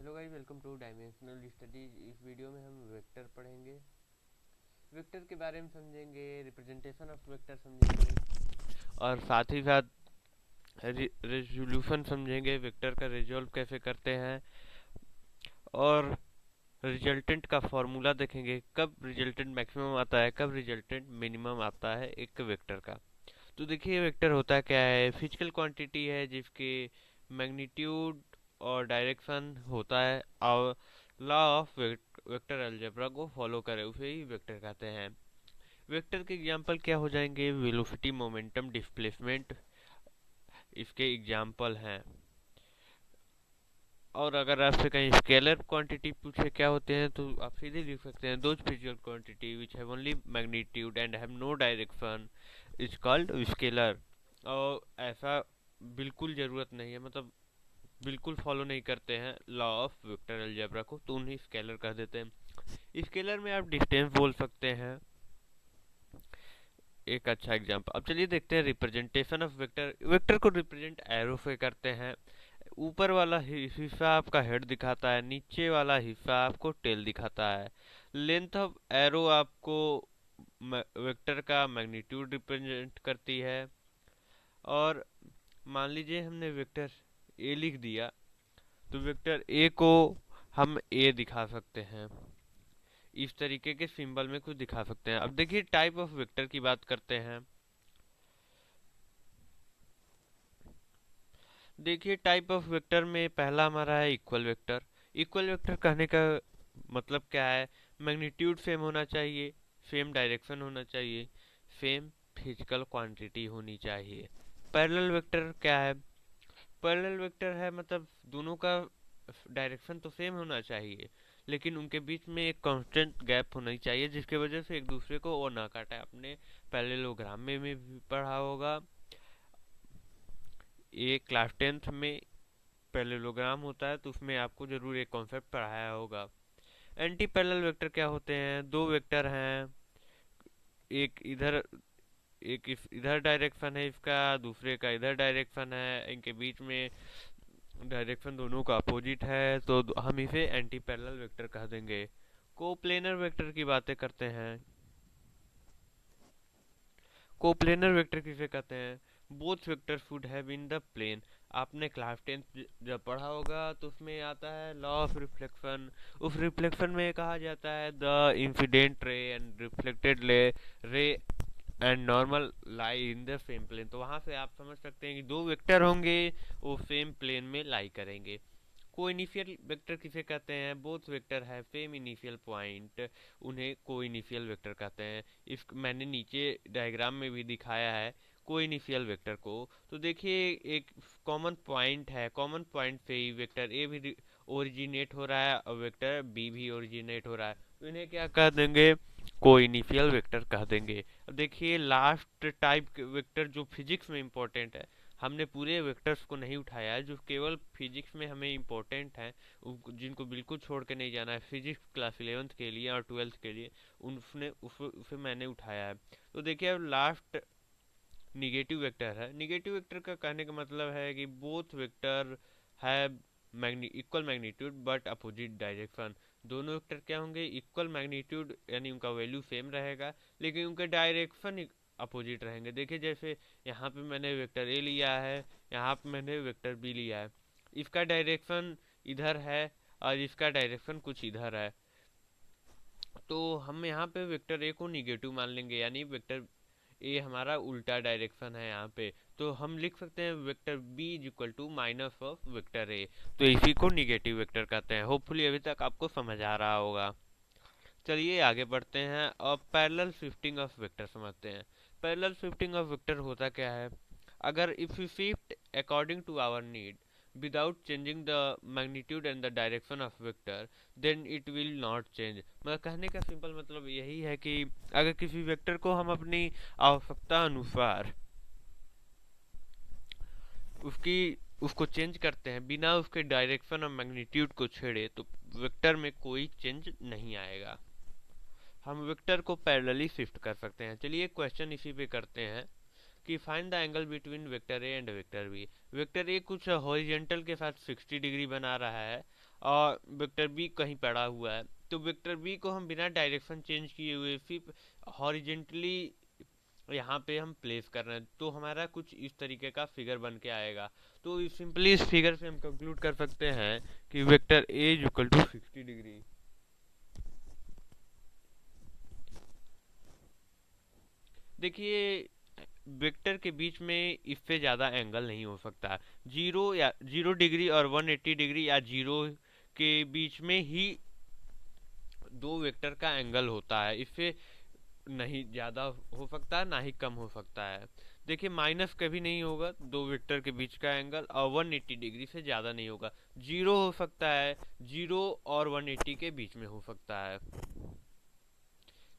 Hello guys, welcome two dimensional studies. इस video में हम वेक्टर पढ़ेंगे। वेक्टर के बारे में समझेंगे, रिप्रेजेंटेशन ऑफ वेक्टर समझेंगे और साथ ही साथ रेजोल्यूशन समझेंगे, वेक्टर का रिजॉल्व कैसे करते हैं और रिजल्टेंट का फॉर्मूला देखेंगे, कब रिजल्टेंट मैक्सिमम आता है, कब रिजल्टेंट मिनिमम आता है एक वेक्टर का। तो देखिए वेक्टर होता क्या है, फिजिकल क्वांटिटी है जिसके मैग्नीट्यूड और डायरेक्शन होता है और लॉ ऑफ वेक्टर अलजेब्रा को फॉलो करे उसे ही वेक्टर कहते हैं। वेक्टर के एग्जांपल क्या हो जाएंगे, वेलोसिटी, मोमेंटम, डिस्प्लेसमेंट इसके एग्जांपल हैं। और अगर आपसे कहीं स्केलर क्वांटिटी पूछे क्या होते हैं तो आप सीधे लिख सकते हैं, those physical quantity which have only magnitude and have no direction is called scalar. और ऐसा बिल्कुल जरूरत नहीं है, मतलब बिल्कुल फॉलो नहीं करते हैं लॉ ऑफ वेक्टर अलजेब्रा को, तो उन्हें स्केलर कह देते हैं। स्केलर में आप डिस्टेंस बोल सकते हैं, एक अच्छा एग्जांपल। अब चलिए देखते हैं रिप्रेजेंटेशन ऑफ वेक्टर। वेक्टर को रिप्रेजेंट एरो से करते हैं। ऊपर वाला हिस्सा आपका हेड दिखाता है, नीचे वाला हिस्सा आपको टेल दिखाता है। लेंथ ऑफ एरो आपको वेक्टर का मैग्नीट्यूड रिप्रेजेंट करती है। और मान लीजिए हमने वेक्टर ए लिख दिया, तो वेक्टर ए को हम ए दिखा सकते हैं, इस तरीके के सिंबल में कुछ दिखा सकते हैं। अब देखिए टाइप ऑफ वेक्टर की बात करते हैं। देखिए टाइप ऑफ वेक्टर में पहला हमारा है इक्वल वेक्टर। इक्वल वेक्टर कहने का मतलब क्या है, मैग्नीट्यूड सेम होना चाहिए, सेम डायरेक्शन होना चाहिए, सेम फिजिकल क्वांटिटी होनी चाहिए। पैरेलल वेक्टर क्या है, पैरेलल वेक्टर है मतलब दोनों का डायरेक्शन तो सेम होना चाहिए, लेकिन उनके बीच में एक कांस्टेंट गैप होना चाहिए जिसकी वजह से एक दूसरे को वो ना काटे। आपने पैरेललोग्राम में भी पढ़ा होगा, ये क्लास 10th में पैरेललोग्राम होता है तो उसमें आपको जरूर एक कॉन्सेप्ट पढ़ाया होगा। एंटी पैरेलल वेक्टर क्या होते हैं, दो वेक्टर हैं, एक इधर इधर डायरेक्शन है इसका, दूसरे का इधर डायरेक्शन है, इनके बीच में डायरेक्शन दोनों का अपोजिट है, तो हम इसे एंटी पैरेलल वेक्टर कह देंगे। कोप्लेनर वेक्टर की बातें करते हैं। कोप्लेनर वेक्टर किसे कहते हैं, both vector should have in the plane. आपने क्लास 10 जब पढ़ा होगा तो उसमें आता है लॉ ऑफ रिफ्लेक्शन। उस रिफ्लेक्शन में कहा जाता है the incident ray and reflected ray and normal lie in the same plane. तो वहां से आप समझ सकते हैं कि दो वेक्टर होंगे वो सेम प्लेन में लाई करेंगे। को इनिशियल वेक्टर किसे कहते हैं, बोथ वेक्टर है सेम इनिशियल पॉइंट, उन्हें को इनिशियल वेक्टर कहते हैं। इस मैंने नीचे डायग्राम में भी दिखाया है को इनिशियल वेक्टर को। तो देखिए एक कॉमन पॉइंट है, कॉमन पॉइंट से ही वेक्टर ए भी ओरिजिनेट हो रहा है और वेक्टर बी भी ओरिजिनेट हो रहा है, तो इन्हें क्या कह देंगे, को इनिशियल वेक्टर कह देंगे। अब देखिए लास्ट टाइप वेक्टर जो फिजिक्स में इंपॉर्टेंट है, हमने पूरे वेक्टर्स को नहीं उठाया है, जो केवल फिजिक्स में हमें इम्पोर्टेंट है, जिनको बिल्कुल छोड़ के नहीं जाना है फिजिक्स क्लास 11th के लिए और 12th के लिए, उसे मैंने उठाया है। तो देखिए अब लास्ट निगेटिव वेक्टर है। निगेटिव वेक्टर का कहने का मतलब है कि both vector have equal magnitude but opposite direction. दोनों वेक्टर क्या होंगे, इक्वल मैग्नीट्यूड यानी उनका वैल्यू सेम रहेगा, लेकिन उनके डायरेक्शन अपोजिट रहेंगे। देखिए जैसे यहाँ पे मैंने वेक्टर ए लिया है, यहाँ पे मैंने वेक्टर बी लिया है, इसका डायरेक्शन इधर है और इसका डायरेक्शन कुछ इधर है, तो हम यहाँ पे वेक्टर ए को निगेटिव मान लेंगे, यानी वेक्टर ए हमारा उल्टा डायरेक्शन है यहाँ पे, तो हम लिख सकते हैं vector B is equal to minus of vector A. तो इसी को निगेटिव वेक्टर कहते हैं। होपफुली अभी तक आपको समझ आ रहा होगा। चलिए आगे बढ़ते हैं और पैरेलल शिफ्टिंग ऑफ वेक्टर समझते हैं। पैरेलल शिफ्टिंग ऑफ वेक्टर होता क्या है, अगर if you shift according to our need without changing the magnitude and the direction of vector then it will not change। मतलब कहने का सिंपल मतलब यही है कि अगर किसी वेक्टर को हम अपनी आवश्यकता अनुसार उसकी उसको चेंज करते हैं बिना उसके डायरेक्शन और मैग्नीट्यूड को छेड़े, तो वेक्टर में कोई चेंज नहीं आएगा। हम वेक्टर को पैरेलली शिफ्ट कर सकते हैं। चलिए क्वेश्चन इसी पे करते हैं कि find the angle between vector A and vector B. Vector A कुछ हॉरिजेंटल के साथ 60 डिग्री बना रहा है और वेक्टर बी कहीं पड़ा हुआ है, तो वेक्टर बी को हम बिना डायरेक्शन चेंज किए हुए सिर्फ हॉरिजेंटली यहाँ पे हम प्लेस कर रहे हैं, तो हमारा कुछ इस तरीके का फिगर बन के आएगा। तो सिंपली इस फिगर से हम कंक्लूड कर सकते हैं कि vector A is equal to 60 डिग्री। देखिए वेक्टर के बीच में इससे ज़्यादा एंगल नहीं हो सकता। 0 डिग्री और 180 डिग्री या 0 के बीच में ही दो वेक्टर का एंगल होता है, इससे नहीं ज़्यादा हो सकता है ना ही कम हो सकता है। देखिए माइनस कभी नहीं होगा दो वेक्टर के बीच का एंगल, और 180 डिग्री से ज़्यादा नहीं होगा। 0 हो सकता है, 0 और 180 के बीच में हो सकता है।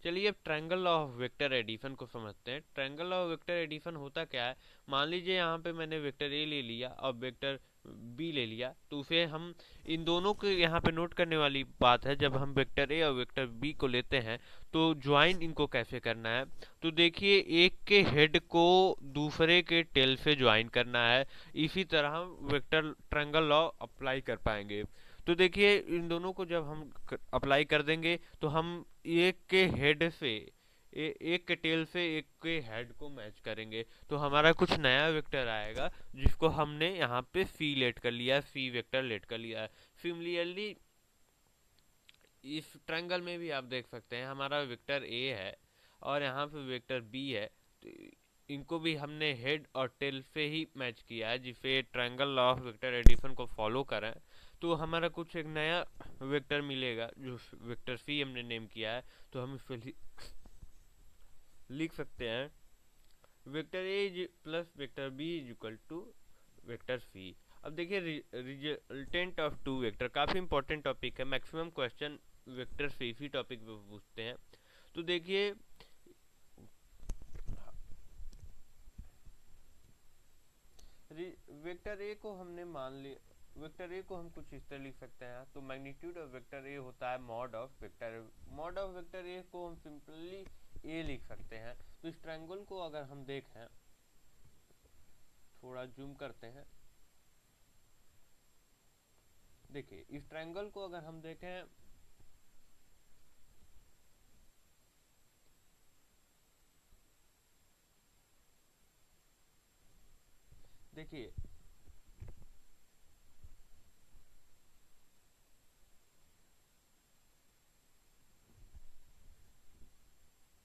चलिए अब ट्रायंगल ऑफ वेक्टर एडिशन को समझते हैं। ट्रायंगल ऑफ वेक्टर एडिशन होता क्या है, मान लीजिए यहाँ पे मैंने वेक्टर ए ले लिया और वेक्टर बी ले लिया, तो उसे हम इन दोनों को यहाँ पे नोट करने वाली बात है, जब हम वेक्टर ए और वेक्टर बी को लेते हैं तो ज्वाइन इनको कैसे करना है। तो देखिए एक के हेड को दूसरे के टेल से ज्वाइन करना है, इसी तरह हम वेक्टर ट्रायंगल लॉ अप्लाई कर पाएंगे। तो देखिए इन दोनों को जब हम अप्लाई कर देंगे तो हम एक के हेड से एक के टेल से एक के हेड को मैच करेंगे, तो हमारा कुछ नया वेक्टर आएगा जिसको हमने यहाँ पे सी लेट कर लिया, सी वेक्टर लेट कर लिया है। सिमिलरली इस ट्रायंगल में भी आप देख सकते हैं हमारा वेक्टर ए है और यहाँ पे वेक्टर बी है, तो इनको भी हमने हेड और टेल से ही मैच किया है, जिससे triangle law of vector addition को फॉलो करें तो हमारा कुछ एक नया वेक्टर मिलेगा जो वेक्टर सी हमने नेम किया है। तो हम इसको लिख सकते हैं vector A plus vector B is equal to vector C. अब देखिए रिजल्टेंट ऑफ टू वेक्टर काफ़ी इंपॉर्टेंट टॉपिक है, मैक्सिमम क्वेश्चन वेक्टर से इसी टॉपिक पे पूछते हैं। तो देखिए वेक्टर ए को हमने मान लिया, वेक्टर ए को हम कुछ इस तरह लिख सकते हैं। तो मैग्नीट्यूड ऑफ वेक्टर ए होता है mod of vector, mod of vector A को हम सिंपली ए लिख सकते हैं। तो इस ट्रायंगल को अगर हम देखें, थोड़ा जूम करते हैं, देखिए इस ट्रायंगल को अगर हम देखें, देखिए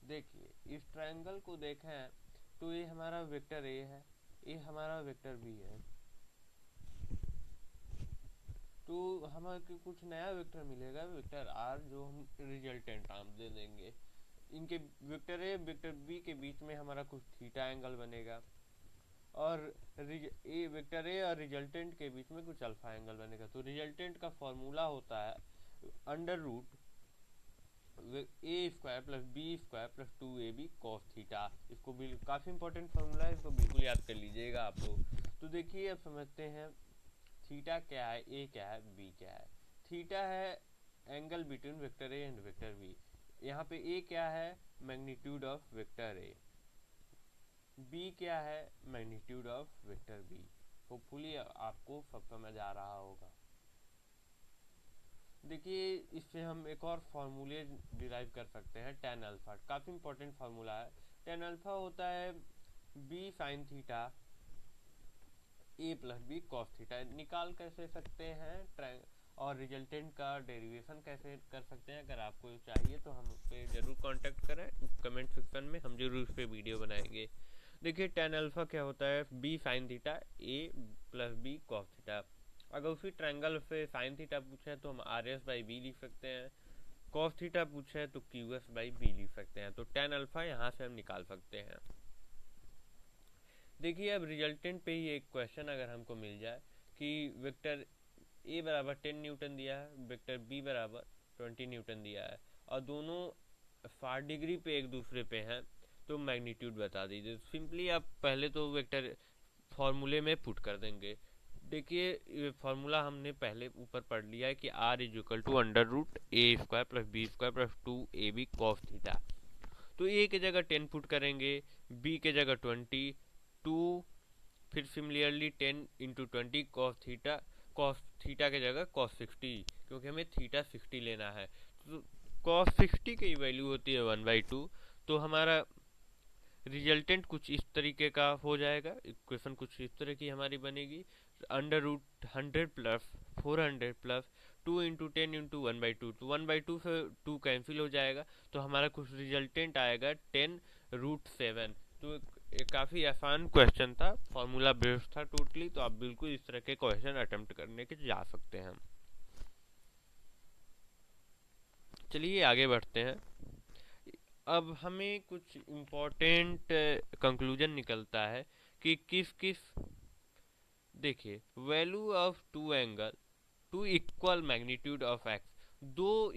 देखिए इस ट्रायंगल को देखें तो ये हमारा वेक्टर ए है, ये हमारा वेक्टर बी है, तो हमें कुछ नया वेक्टर मिलेगा वेक्टर आर, जो हम रिजल्टेंट नाम दे देंगे। इनके वेक्टर ए वेक्टर बी के बीच में हमारा कुछ थीटा एंगल बनेगा, और वेक्टर ए और रिजल्टेंट के बीच में कुछ अल्फा एंगल बनेगा। तो रिजल्टेंट का फॉर्मूला होता है अंडर रूट ए square plus B square plus 2ab cos theta. इसको भी काफ़ी इंपॉर्टेंट फार्मूला है, इसको बिल्कुल याद कर लीजिएगा आप लोग। तो देखिए अब समझते हैं थीटा क्या है, ए क्या है, बी क्या है। थीटा है angle between vector A and vector B. यहाँ पे ए क्या है, magnitude of vector A, B क्या है, magnitude of vector B. Hopefully आपको सब समझ आ रहा होगा। देखिए इससे हम एक और फार्मूले डिराइव कर सकते हैं, टेन अल्फा, काफ़ी इंपॉर्टेंट फार्मूला है। टेन अल्फा होता है बी साइन थीटा ए प्लस बी कॉस थीटा। निकाल कैसे सकते हैं और रिजल्टेंट का डेरिवेशन कैसे कर सकते हैं, अगर आपको चाहिए तो हम पे जरूर कांटेक्ट करें कमेंट सेक्शन में, हम जरूर इस पे वीडियो बनाएंगे। देखिए टेन अल्फा क्या होता है, बी साइन थीटा ए प्लस बी कॉस थीटा। अगर उसी ट्रायंगल से साइन थीटा पूछे तो हम आर एस बाई बी लिख सकते हैं, कॉस थीटा पूछे तो क्यू एस बाई बी लिख सकते हैं। तो टेन अल्फा यहाँ से हम निकाल सकते हैं। देखिए अब रिजल्टेंट पे ही एक क्वेश्चन अगर हमको मिल जाए कि वेक्टर ए बराबर 10 न्यूटन दिया है, वेक्टर बी बराबर 20 न्यूटन दिया है, और दोनों 60 डिग्री पे एक दूसरे पे हैं, तो मैग्नीट्यूड बता दीजिए। सिंपली आप पहले तो वेक्टर फॉर्मूले में पुट कर देंगे। देखिए फॉर्मूला हमने पहले ऊपर पढ़ लिया है कि R is equal to under root A square plus B square plus 2ab cos theta. तो ए की जगह 10 पुट करेंगे, बी के जगह 20, 2, फिर सिमिलरली 10 × 20 कॉस थीटा के जगह cos 60, क्योंकि हमें थीटा 60 लेना है। तो cos 60 की वैल्यू होती है 1/2। तो हमारा रिजल्टेंट कुछ इस तरीके का हो जाएगा, इक्वेशन कुछ इस तरह की हमारी बनेगी। √100 प्लस 400 प्लस 2 × 10 × 1/2, तो 1/2 से 2 कैंसिल हो जाएगा, तो हमारा कुछ रिजल्टेंट आएगा 10√7। तो ये काफ़ी आसान क्वेश्चन था, फॉर्मूला बेस्ड था टोटली। तो आप बिल्कुल इस तरह के क्वेश्चन अटेम्प्ट करने के जा सकते हैं। चलिए आगे बढ़ते हैं। अब हमें कुछ इम्पोर्टेंट कंक्लूजन निकलता है कि किस किस, देखिए, value of two equal magnitude of X, दो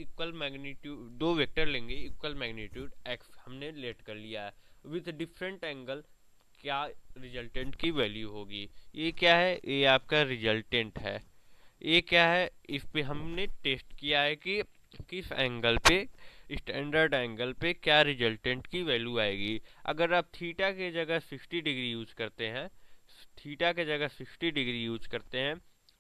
वेक्टर लेंगे इक्वल मैग्नीट्यूड एक्स हमने लेट कर लिया है, विथ डिफरेंट एंगल, क्या रिजल्टेंट की वैल्यू होगी। ये क्या है, ये आपका रिजल्टेंट है। ये क्या है, इस पे हमने टेस्ट किया है कि किस एंगल पे, स्टैंडर्ड एंगल पे क्या रिजल्टेंट की वैल्यू आएगी। अगर आप थीटा के जगह 60 डिग्री यूज करते हैं, थीटा के जगह 60 डिग्री यूज करते हैं,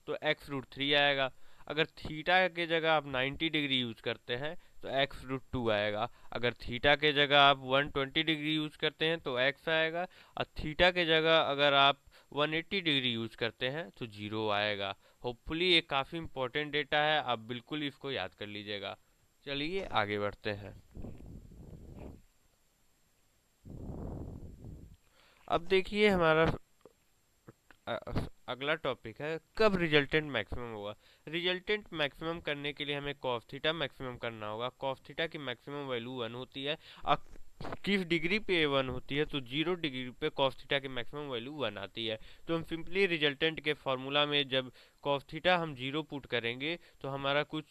तो x√3 आएगा। अगर थीटा के जगह आप 90 डिग्री यूज करते हैं तो x√2 आएगा। अगर थीटा के जगह आप 120 डिग्री यूज करते हैं तो x आएगा, और थीटा के जगह अगर आप 180 डिग्री यूज करते हैं तो 0 आएगा। होपफुली ये काफ़ी इंपॉर्टेंट डेटा है, आप बिल्कुल इसको याद कर लीजिएगा। चलिए आगे बढ़ते हैं। अब देखिए हमारा अगला टॉपिक है, कब रिजल्टेंट मैक्सिमम होगा। रिजल्टेंट मैक्सिमम करने के लिए हमें कॉस थीटा मैक्सिमम करना होगा। कॉस थीटा की मैक्सिमम वैल्यू 1 होती है, और किस डिग्री पे 1 होती है, तो 0 डिग्री पे कॉस थीटा की मैक्सिमम वैल्यू 1 आती है। तो हम सिंपली रिजल्टेंट के फॉर्मूला में जब कॉस थीटा हम 0 पुट करेंगे तो हमारा कुछ,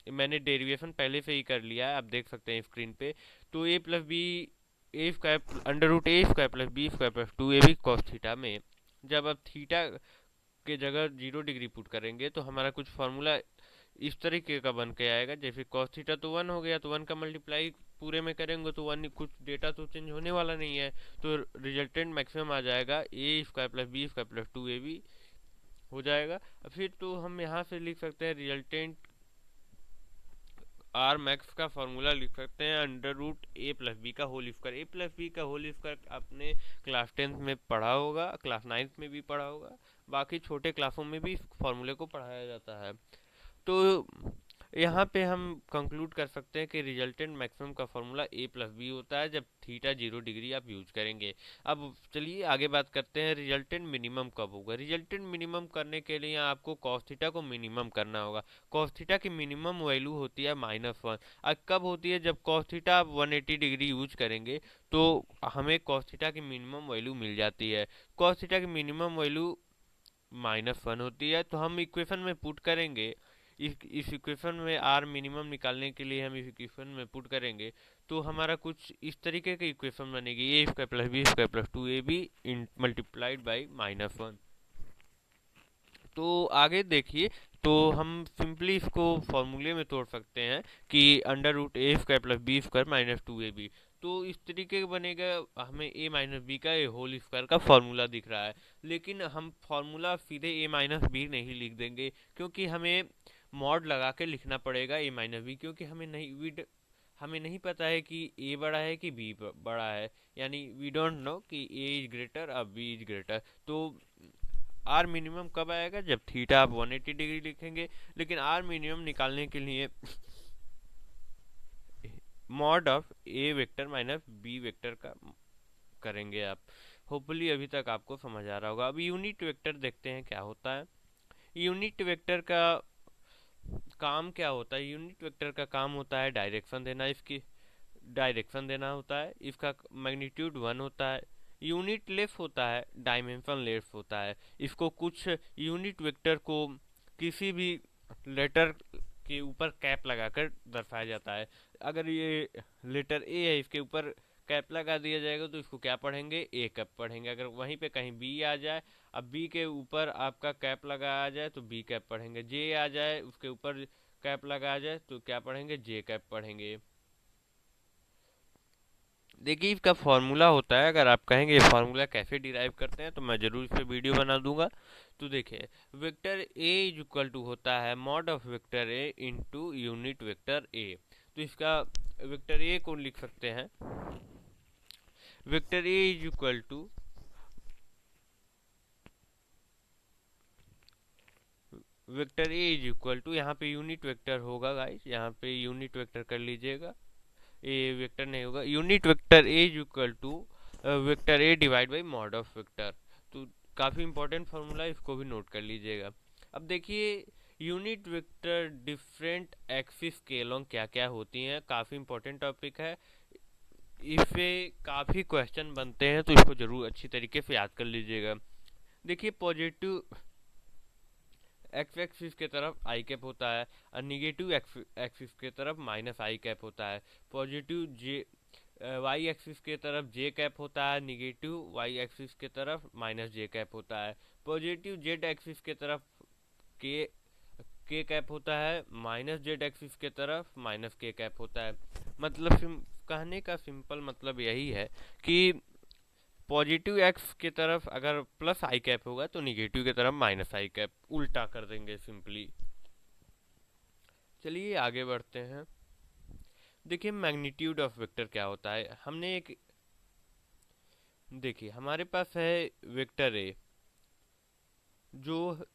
मैंने डेरिवेशन पहले से ही कर लिया है, आप देख सकते हैं स्क्रीन पे। तो a+b² +b² + 2ab cos theta में जब आप थीटा के जगह 0 डिग्री पुट करेंगे तो हमारा कुछ फार्मूला इस तरीके का बन के आएगा। जैसे cos थीटा तो 1 हो गया, तो 1 का मल्टीप्लाई पूरे में करेंगे तो 1, कुछ डेटा तो चेंज होने वाला नहीं है, तो रिजल्टेंट मैक्सिमम आ जाएगा a² + b² + 2ab हो जाएगा। फिर तो हम यहाँ से लिख सकते हैं रिजल्टेंट आर मैक्स का फॉर्मूला लिख सकते हैं √a+b का होल स्क्वायर। a+b का होल स्क्वायर आपने क्लास 10th में पढ़ा होगा, क्लास 9th में भी पढ़ा होगा, बाकी छोटे क्लासों में भी इस फॉर्मूले को पढ़ाया जाता है। तो यहाँ पे हम कंक्लूड कर सकते हैं कि रिजल्टेंट मैक्सिमम का फॉर्मूला a+b होता है जब थीटा 0 डिग्री आप यूज करेंगे। अब चलिए आगे बात करते हैं रिजल्टेंट मिनिमम कब होगा। रिजल्टेंट मिनिमम करने के लिए आपको cos थीटा को मिनिमम करना होगा। cos थीटा की मिनिमम वैल्यू होती है -1। अब कब होती है, जब cos थीटा आप 180 डिग्री यूज करेंगे तो हमें cos थीटा की मिनिमम वैल्यू मिल जाती है। cos थीटा की मिनिमम वैल्यू -1 होती है, तो हम इक्वेशन में पुट करेंगे। इस इक्वेशन में आर मिनिमम निकालने के लिए हम इस इक्वेशन में पुट करेंगे तो हमारा कुछ इस तरीके की इक्वेशन बनेगी, a² + b² + 2ab multiplied by -1। तो आगे देखिए, तो हम सिंपली इसको फॉर्मूले में तोड़ सकते हैं कि √a² + b² - 2ab। तो इस तरीके का बनेगा, हमें a - b का होल स्क्वायर का फॉर्मूला दिख रहा है। लेकिन हम फॉर्मूला सीधे a - b नहीं लिख देंगे, क्योंकि हमें मॉड लगा के लिखना पड़ेगा a - b, क्योंकि हमें नहीं पता है कि a बड़ा है कि b बड़ा है, यानी वी डोंट नो कि a इज ग्रेटर और b इज ग्रेटर। तो आर मिनिमम कब आएगा, जब थीटा आप 180 डिग्री लिखेंगे। लेकिन आर मिनिमम निकालने के लिए mod of a vector minus b vector का करेंगे आप। होपफुली अभी तक आपको समझ आ रहा होगा। अब यूनिट वेक्टर देखते हैं क्या होता है। यूनिट वेक्टर का काम क्या होता है, यूनिट वेक्टर का काम होता है डायरेक्शन देना, इसकी डायरेक्शन देना होता है, इसका मैग्नीट्यूड 1 होता है। यूनिट लेस होता है, डायमेंशन लेस होता है। इसको कुछ यूनिट वेक्टर को किसी भी लेटर के ऊपर कैप लगाकर दर्शाया जाता है। अगर ये लेटर ए है, इसके ऊपर कैप लगा दिया जाएगा तो इसको क्या पढ़ेंगे, ए कैप पढ़ेंगे। अगर वहीं पे कहीं बी आ जाए, अब बी के ऊपर आपका कैप लगाया जाए तो बी कैप पढ़ेंगे। जे आ जाए उसके ऊपर कैप लगाया जाए तो क्या पढ़ेंगे, जे कैप पढ़ेंगे। देखिए इसका फॉर्मूला होता है, अगर आप कहेंगे ये फार्मूला कैसे डिराइव करते हैं तो मैं जरूर इस पे वीडियो बना दूंगा। तो देखिए vector A is equal to होता है mod of vector A into unit vector A. तो इसका वेक्टर ए को लिख सकते हैं, vector A is equal to vector A is equal to, यहाँ पे यूनिट वेक्टर होगा गाइस, यहाँ पे यूनिट वेक्टर कर लीजिएगा, ए वेक्टर नहीं होगा, unit vector A is equal to vector A divide by mod of vector. तो काफ़ी इंपॉर्टेंट फार्मूला, इसको भी नोट कर लीजिएगा। अब देखिए यूनिट वेक्टर डिफरेंट एक्सिस के अलोंग क्या क्या होती हैं, काफ़ी इंपॉर्टेंट टॉपिक है, इससे काफ़ी क्वेश्चन बनते हैं, तो इसको जरूर अच्छी तरीके से याद कर लीजिएगा। देखिए पॉजिटिव एक्स एक्सिस के तरफ आई कैप होता है और निगेटिव एक्सिस के तरफ माइनस आई कैप होता है। पॉजिटिव जे वाई एक्सिस के तरफ जे कैप होता है, निगेटिव वाई एक्सिस के तरफ माइनस जे कैप होता है। पॉजिटिव जेड एक्सिस के तरफ के के कैप होता है, माइनस जेड एक्सिस के तरफ माइनस के कैप होता है। मतलब कहने का सिंपल मतलब यही है कि पॉजिटिव एक्स की तरफ अगर प्लस आई कैप होगा तो निगेटिव की तरफ माइनस आई कैप, उल्टा कर देंगे सिंपली। चलिए आगे बढ़ते हैं। देखिए मैग्नीट्यूड ऑफ वेक्टर क्या होता है, हमने एक, देखिए हमारे पास है वेक्टर ए जो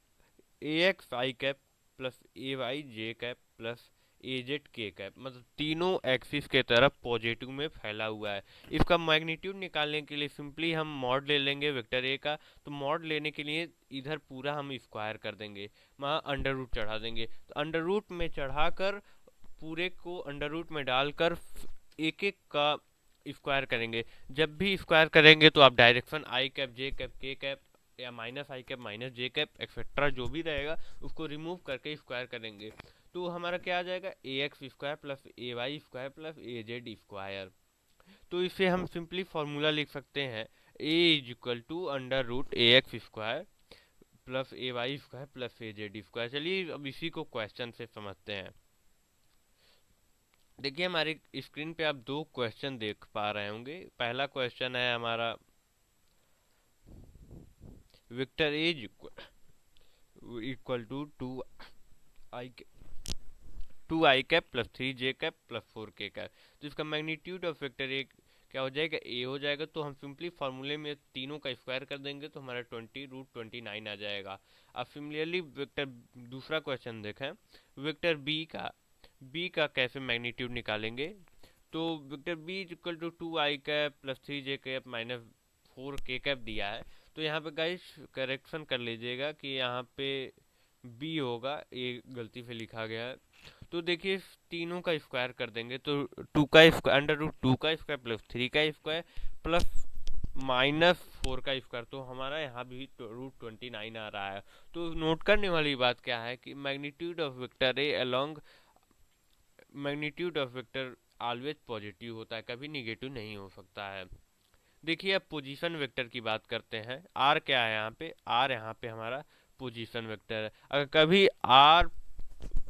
ए x I cap plus a Y J cap plus a Z के कैप, मतलब तीनों एक्सिस के तरफ पॉजिटिव में फैला हुआ है। इसका मैग्नीट्यूड निकालने के लिए सिंपली हम मॉड ले लेंगे वेक्टर ए का। तो मॉड लेने के लिए इधर पूरा हम स्क्वायर कर देंगे, वहाँ अंडर रूट चढ़ा देंगे, तो अंडर रूट में चढ़ाकर पूरे को अंडर रूट में डालकर एक एक का स्क्वायर करेंगे। जब भी स्क्वायर करेंगे तो आप direction I cap J cap के कैप या माइनस आई कैप माइनस जे कैप एक्सेट्रा जो भी रहेगा उसको रिमूव करके स्क्वायर करेंगे। तो हमारा क्या आ जाएगा, a x square plus a y square plus a z square. तो इसे हम सिंपली फॉर्मूला लिख सकते हैं, a is equal to under root a x square plus a y square plus a z square. चलिए अब इसी को क्वेश्चन से समझते हैं। देखिए हमारे स्क्रीन पे आप दो क्वेश्चन देख पा रहे होंगे। पहला क्वेश्चन है हमारा, vector is equal to I two I cap plus three J cap plus four K cap. तो इसका मैग्नीट्यूड ऑफ वेक्टर ए क्या हो जाएगा, ए हो जाएगा। तो हम सिंपली फार्मूले में तीनों का स्क्वायर कर देंगे तो हमारा 20√29 आ जाएगा। अब सिमिलरली वेक्टर दूसरा क्वेश्चन देखें, वेक्टर बी का कैसे मैग्नीट्यूड निकालेंगे। तो vector B is equal to two I cap plus three J cap minus four K cap दिया है। तो यहाँ पे गाइस करेक्शन कर लीजिएगा कि यहाँ पे बी होगा, ये गलती से लिखा गया है। तो देखिए तीनों का स्क्वायर कर देंगे तो टू का स्क्वायर अंडर रूट टू का स्क्वायर प्लस थ्री का स्क्वायर प्लस माइनस फोर का स्क्वायर, तो हमारा यहाँ भी √29 आ रहा है। तो नोट करने वाली बात क्या है कि magnitude of vector a along magnitude of vector always positive होता है, कभी निगेटिव नहीं हो सकता है। देखिए अब पोजीशन वेक्टर की बात करते हैं। आर क्या है यहाँ पे, आर यहाँ पे हमारा पोजीशन वेक्टर है। अगर कभी r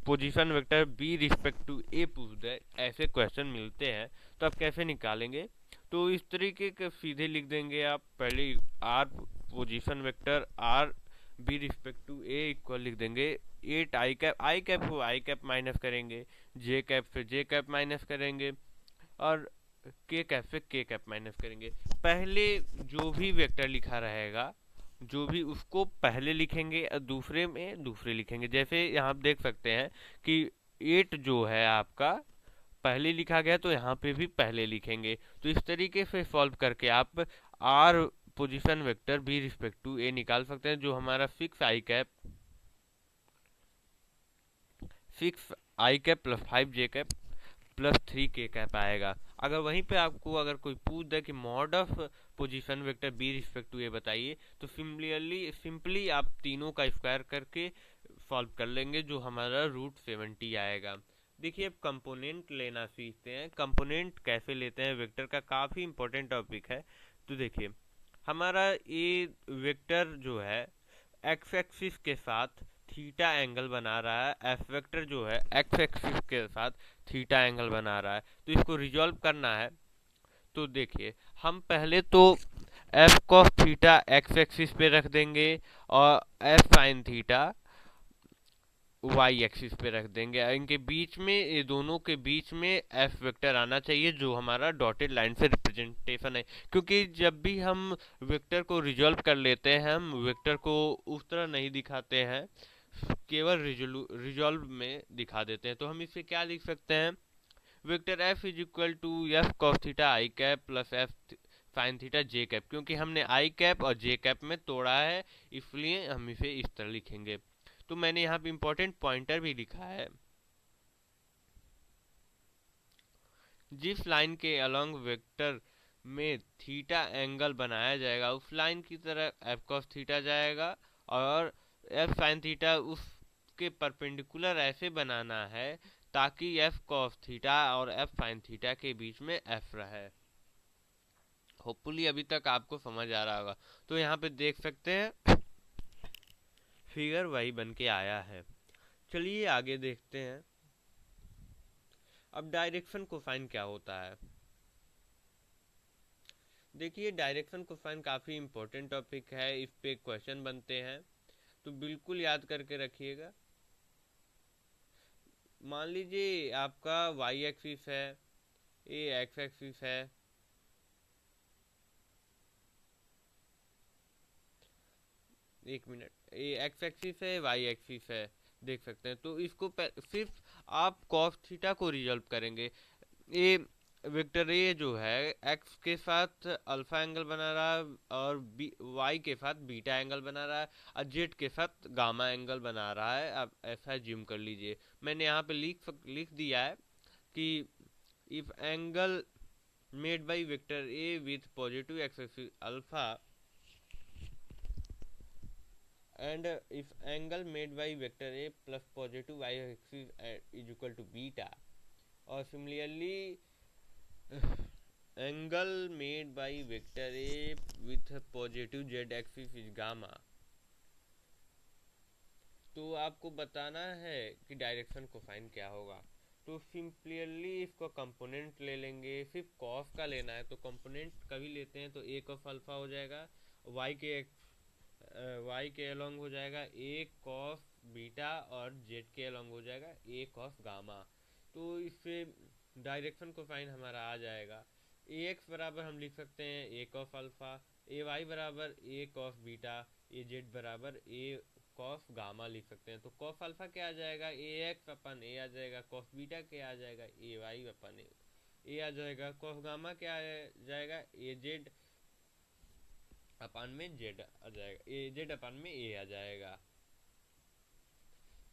position vector b respect to a पूछ दे, ऐसे क्वेश्चन मिलते हैं, तो आप कैसे निकालेंगे। तो इस तरीके के सीधे लिख देंगे आप, पहले R position vector R B respect to A equal लिख देंगे 8 आई कैप हो आई कैप माइनस करेंगे, जे कैप से जे कैप माइनस करेंगे और के कैप से के कैप माइनस करेंगे। पहले जो भी वेक्टर लिखा रहेगा जो भी उसको पहले लिखेंगे और दूसरे में दूसरे लिखेंगे। जैसे यहाँ आप देख सकते हैं कि 8 जो है आपका पहले लिखा गया तो यहाँ पे भी पहले लिखेंगे। तो इस तरीके से सॉल्व करके आप r position vector b respect to a निकाल सकते हैं, जो हमारा six i cap plus five j cap plus three k cap आएगा। अगर वहीं पे आपको अगर कोई पूछ दे कि mod of position vector b respect to a बताइए, तो सिंपली आप तीनों का स्क्वायर करके सॉल्व कर लेंगे, जो हमारा √70 आएगा। देखिए अब कंपोनेंट लेना सीखते हैं। कंपोनेंट कैसे लेते हैं वेक्टर का, काफ़ी इंपॉर्टेंट टॉपिक है। तो देखिए हमारा ये वेक्टर जो है एक्स एक्सिस के साथ थीटा एंगल बना रहा है, एफ वेक्टर जो है एक्स एक्सिस के साथ थीटा एंगल बना रहा है। तो इसको रिजॉल्व करना है तो देखिए, हम पहले तो F cos theta X axis पे रख देंगे और F sine theta Y axis पे रख देंगे। इनके बीच में, ये दोनों के बीच में एफ वेक्टर आना चाहिए जो हमारा डॉटेड लाइन से रिप्रेजेंटेशन है। क्योंकि जब भी हम वेक्टर को रिजॉल्व कर लेते हैं, हम वेक्टर को उस तरह नहीं दिखाते हैं, केवल रिजॉल्व में दिखा देते हैं। तो हम इसे क्या लिख सकते हैं, vector F is equal to F cos theta I cap plus F sine theta J cap. क्योंकि हमने आई कैप और जे कैप में तोड़ा है, इसलिए हम इसे इस तरह लिखेंगे। तो मैंने यहाँ पे इंपॉर्टेंट पॉइंटर भी लिखा है, जिस लाइन के अलोंग वेक्टर में थीटा एंगल बनाया जाएगा उस लाइन की तरह एफ कॉस थीटा जाएगा, और एफ साइन थीटा उसके परपेंडिकुलर ऐसे बनाना है ताकि एफ कॉस थीटा और एफ साइन थीटा के बीच में एफ रहे। होपफुली अभी तक आपको समझ आ रहा होगा। तो यहाँ पे देख सकते हैं फिगर वही बन के आया है। चलिए आगे देखते हैं। अब डायरेक्शन कोसाइन क्या होता है। देखिए, डायरेक्शन कोसाइन काफ़ी इंपॉर्टेंट टॉपिक है, इस पे क्वेश्चन बनते हैं, तो बिल्कुल याद करके रखिएगा। मान लीजिए आपका वाई एक्सिस है, ये एक्स एक्सिस है, एक मिनट, ये एक्स एक्सिस है, वाई एक्सिस है, देख सकते हैं। तो इसको सिर्फ आप कॉस थीटा को रिजॉल्व करेंगे। ये वेक्टर ए जो है एक्स के साथ अल्फा एंगल बना रहा है, और वाई के साथ बीटा एंगल बना रहा है, और जेड के साथ गामा एंगल बना रहा है। आप ऐसा ज्यूम कर लीजिए। मैंने यहाँ पे लिख दिया है कि if angle made by vector A with positive x axis alpha and if angle made by vector a plus positive y axis is equal to beta, or similarly angle made by vector a with positive z axis is gamma, तो आपको बताना है कि direction cosine क्या होगा। तो simply इसको component ले लेंगे। सिर्फ कॉस का लेना है तो कंपोनेंट कभी लेते हैं तो ए कॉस अल्फा हो जाएगा, वाई के अलोंग हो जाएगा ए कॉस बीटा, और जेड के अलोंग हो जाएगा ए कॉस गामा। तो इससे डायरेक्शन कोसाइन हमारा आ जाएगा। ए एक्स बराबर हम लिख सकते हैं ए कॉस अल्फा, ए वाई बराबर ए कॉस बीटा, ए जेड बराबर ए कॉस गामा लिख सकते हैं। तो कॉस अल्फा क्या आ जाएगा, ए एक्स अपन ए आ जाएगा, कॉस बीटा क्या आ जाएगा, ए वाई अपन ए आ जाएगा, कॉस गामा क्या आ जाएगा, ए जेड अपान में जेड आ जाएगा, ए जेड अपान में ए आ जाएगा।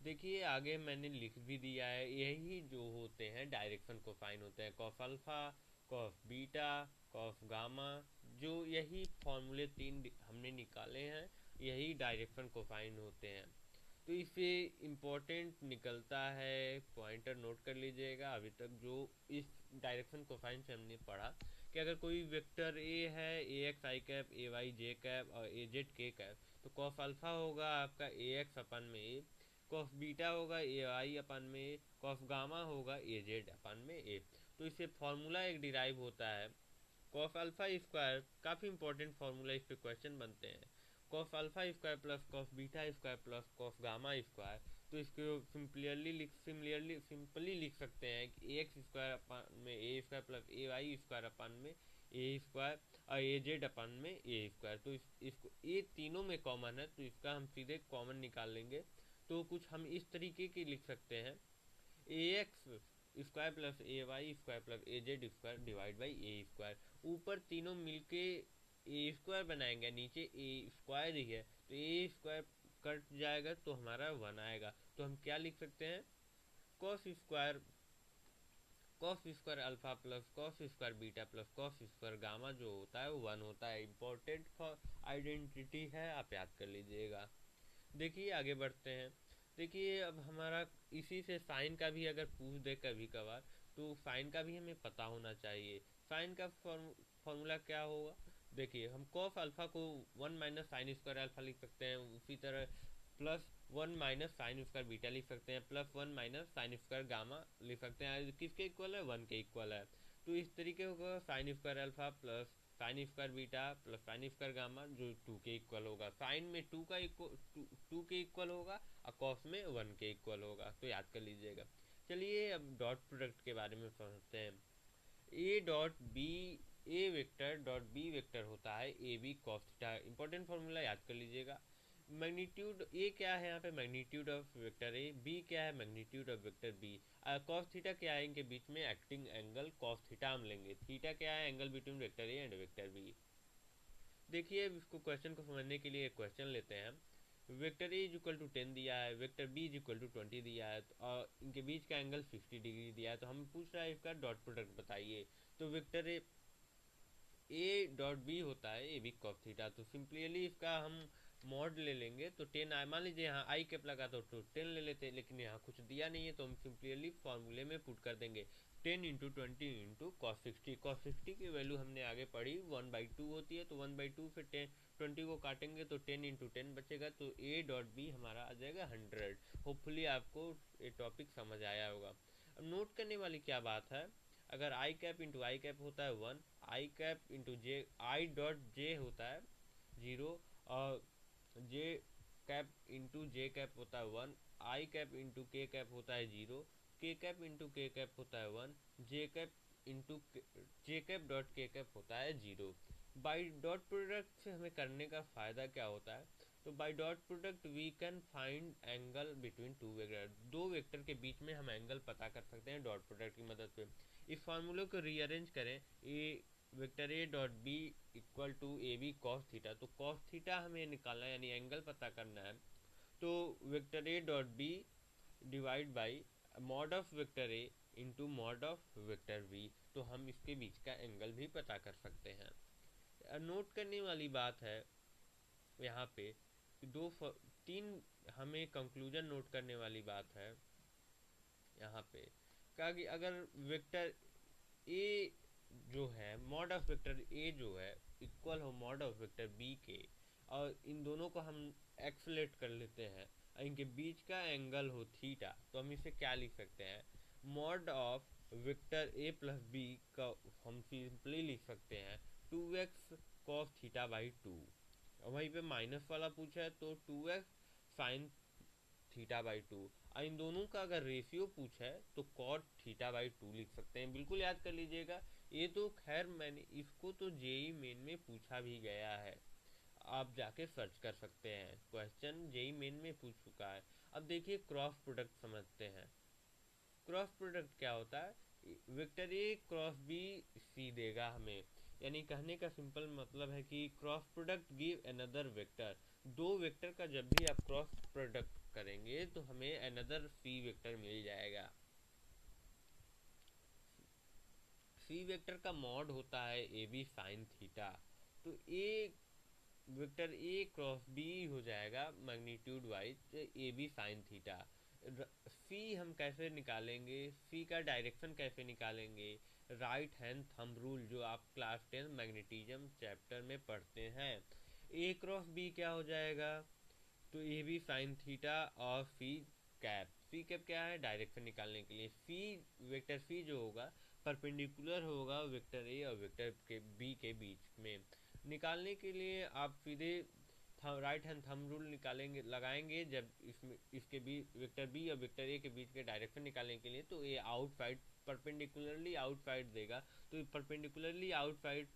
देखिए आगे मैंने लिख भी दिया है, यही जो होते हैं डायरेक्शन कोसाइन होते हैं, cos alpha, cos beta, cos gamma. जो यही फॉर्मूले तीन हमने निकाले हैं, यही डायरेक्शन कोसाइन होते हैं। तो इससे इम्पोर्टेंट निकलता है, पॉइंटर नोट कर लीजिएगा। अभी तक जो इस डायरेक्शन कोसाइन से हमने पढ़ा कि अगर कोई वेक्टर ए है, ए एक्स आई कैप, ए वाई जे कैप और ए जेड के कैप, तो कॉस अल्फा होगा आपका ए एक्स अपन में ए, कॉस बीटा होगा ए वाई अपन में ए, कॉस गामा होगा ए जेड अपन में ए। तो इससे फॉर्मूला एक डिराइव होता है कॉस अल्फा स्क्वायर, काफ़ी इंपॉर्टेंट फॉर्मूला, इस पे क्वेश्चन बनते हैं। Cos alpha square plus cos beta square plus cos gamma square. तो इसको सिंपली लिख सकते हैं कि ए एक्स स्क्वायर अपन में ए square plus a y square upon में ए स्क्वायर और ए जेड अपन में ए स्क्वायर। तो इसको ये तीनों में कॉमन है, तो इसका हम सीधे कॉमन निकाल लेंगे। तो कुछ हम इस तरीके की लिख सकते हैं, a x square plus a y square plus a z square divide by a square. ऊपर तीनों मिलके ए स्क्वायर बनाएंगे, नीचे ए स्क्वायर ही है, तो ए स्क्वायर कट जाएगा तो हमारा वन आएगा। तो हम क्या लिख सकते हैं, cos square alpha plus cos square beta plus cos square gamma जो होता है वो वन होता है। इंपॉर्टेंट फॉर आइडेंटिटी है, आप याद कर लीजिएगा। देखिए आगे बढ़ते हैं। देखिए अब हमारा इसी से साइन का भी अगर पूछ दे कभी कभार, तो साइन का भी हमें पता होना चाहिए। साइन का फॉर्मूला क्या होगा, देखिए हम कॉस अल्फा को 1 माइनस साइन स्क्वायर अल्फा लिख सकते हैं, उसी तरह plus 1 minus sine square beta लिख सकते हैं, plus 1 minus sine square gamma लिख सकते हैं। किसके इक्वल है, 1 के इक्वल है। तो इस तरीके होगा sine square alpha plus sine square beta plus sine square gamma जो 2 के इक्वल होगा। साइन में 2 का इक्वल 2 के इक्वल होगा और कॉस में 1 के इक्वल होगा, तो याद कर लीजिएगा। चलिए अब डॉट प्रोडक्ट के बारे में समझते हैं। A dot B A vector dot B vector होता है A B cos theta. Important formula याद कर लीजिएगा। मैग्नीट्यूड ए क्या है यहाँ पे, magnitude of vector A. B क्या है, magnitude of vector B. Cos theta क्या है, इनके बीच में एक्टिंग एंगल कॉस थीटा हम लेंगे। थीटा क्या है, angle between vector A and vector B. देखिए इसको क्वेश्चन को समझने के लिए एक क्वेश्चन लेते हैं। Vector A is equal to 10 दिया है, vector B is equal to 20 दिया है, और इनके बीच का एंगल 50 डिग्री दिया है। तो हम पूछ रहा है इसका डॉट प्रोडक्ट बताइए। तो वेक्टर ए डॉट बी होता है ए बी कॉस थीटा। तो सिंपली इसका हम मॉड ले लेंगे। तो 10 मान लीजिए यहाँ आई कैप लगा तो 10 ले लेते, लेकिन यहाँ कुछ दिया नहीं है तो हम सिंपली फॉर्मूले में पुट कर देंगे 10 इंटू 20 इंटू कॉस 60। कॉस 60 की वैल्यू हमने आगे पढ़ी 1/2 होती है, तो 1/2 फिर 20 को काटेंगे तो 10 इंटू 10 बचेगा। तो ए डॉट बी हमारा आ जाएगा 100। होपफुली आपको ये टॉपिक समझ आया होगा। अब नोट करने वाली क्या बात है, अगर i cap into i cap होता है 1, i cap into j i dot j होता है 0, और j cap into j cap होता है 1, i cap into k cap होता है 0, के कैप इंटू के कैप होता है 1, जे cap into j cap dot के कैप होता है 0। बाई डॉट प्रोडक्ट से हमें करने का फ़ायदा क्या होता है, तो by dot product we can find angle between two vector. दो वेक्टर के बीच में हम एंगल पता कर सकते हैं डॉट प्रोडक्ट की मदद से। इस फार्मूले को रीअरेंज करें, A vector A dot B equal to A B cos theta. तो कॉस थीटा हमें निकालना है यानी एंगल पता करना है। तो vector A dot B divide by mod of vector A into mod of vector B. तो हम इसके बीच का एंगल भी पता कर सकते हैं। नोट करने वाली बात है यहाँ पे तीन हमें कंक्लूजन नोट करने वाली बात है यहाँ पे। कहा कि अगर वेक्टर ए जो है मॉड ऑफ वेक्टर ए जो है इक्वल हो मॉड ऑफ वेक्टर बी के, और इन दोनों को हम एक्सलेट कर लेते हैं और इनके बीच का एंगल हो थीटा, तो हम इसे क्या लिख सकते हैं, mod of vector A plus B का हम सिंपली लिख सकते हैं 2x कॉस थीटा बाई 2। वहीं पे माइनस वाला पूछा है तो 2x साइन थीटा बाई 2। इन दोनों का अगर रेशियो पूछा है तो कॉट थीटा बाई 2 लिख सकते हैं। बिल्कुल याद कर लीजिएगा। ये तो खैर मैंने इसको तो जेई मेन में पूछा भी गया है, आप जाके सर्च कर सकते हैं, क्वेश्चन जेई मेन में पूछ चुका है। अब देखिए क्रॉस प्रोडक्ट समझते हैं। क्रॉस प्रोडक्ट क्या होता है, vector A cross B C देगा हमें, यानी कहने का सिंपल मतलब है कि cross product give another vector. दो वेक्टर का जब भी आप क्रॉस प्रोडक्ट करेंगे तो हमें अनदर सी वेक्टर मिल जाएगा। सी वेक्टर का मॉड होता है ए बी साइन थीटा। तो A vector A cross B हो जाएगा magnitude wise A B sine theta. C हम कैसे निकालेंगे, सी का डायरेक्शन कैसे निकालेंगे, राइट हैंड थंब रूल जो आप क्लास 10 मैग्नेटिज्म चैप्टर में पढ़ते हैं। ए क्रॉस बी क्या हो जाएगा, तो ए बी साइन थीटा और सी कैप। सी कैप क्या है, डायरेक्शन निकालने के लिए। सी वेक्टर सी जो होगा परपेंडिकुलर होगा वेक्टर ए और वेक्टर के बी के बीच में। निकालने के लिए आप सीधे राइट हैंड थंब रूल निकालेंगे लगाएंगे जब इसमें इसके बी वेक्टर बी और वेक्टर ए के बीच के डायरेक्शन निकालने के लिए, तो ये आउटसाइड परपेंडिकुलरली आउटसाइड देगा। तो परपेंडिकुलरली आउटसाइड